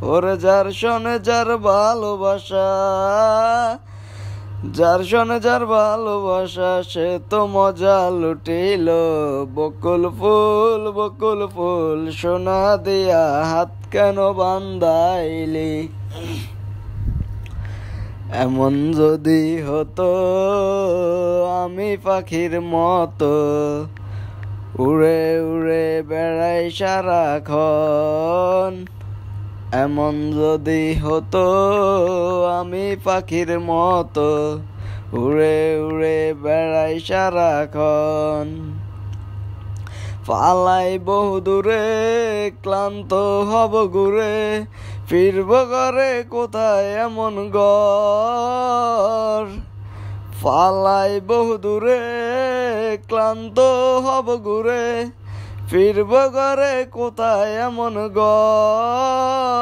ওরে যার শোনে যার ভালোবাসা, যার শোনে যার ভালোবাসা, সে তো মজা লুটিল। বকুল ফুল সোনা দিয়া হাত কেন বান্ধাইলি। এমন যদি হতো আমি পাখির মতো, উড়ে উড়ে বেড়াই সারাক্ষণ। এমন যদি হতো আমি পাখির মতো, উড়ে উড়ে বেড়াই সারাক্ষণ। পালাই বহুদূরে ক্লান্ত হব ঘুরে, ফিরব ঘরে কোথায় এমন ঘর। পালাই বহুদূরে ক্লান্ত হব ঘুরে, ফিরব ঘরে কোথায় এমন ঘর।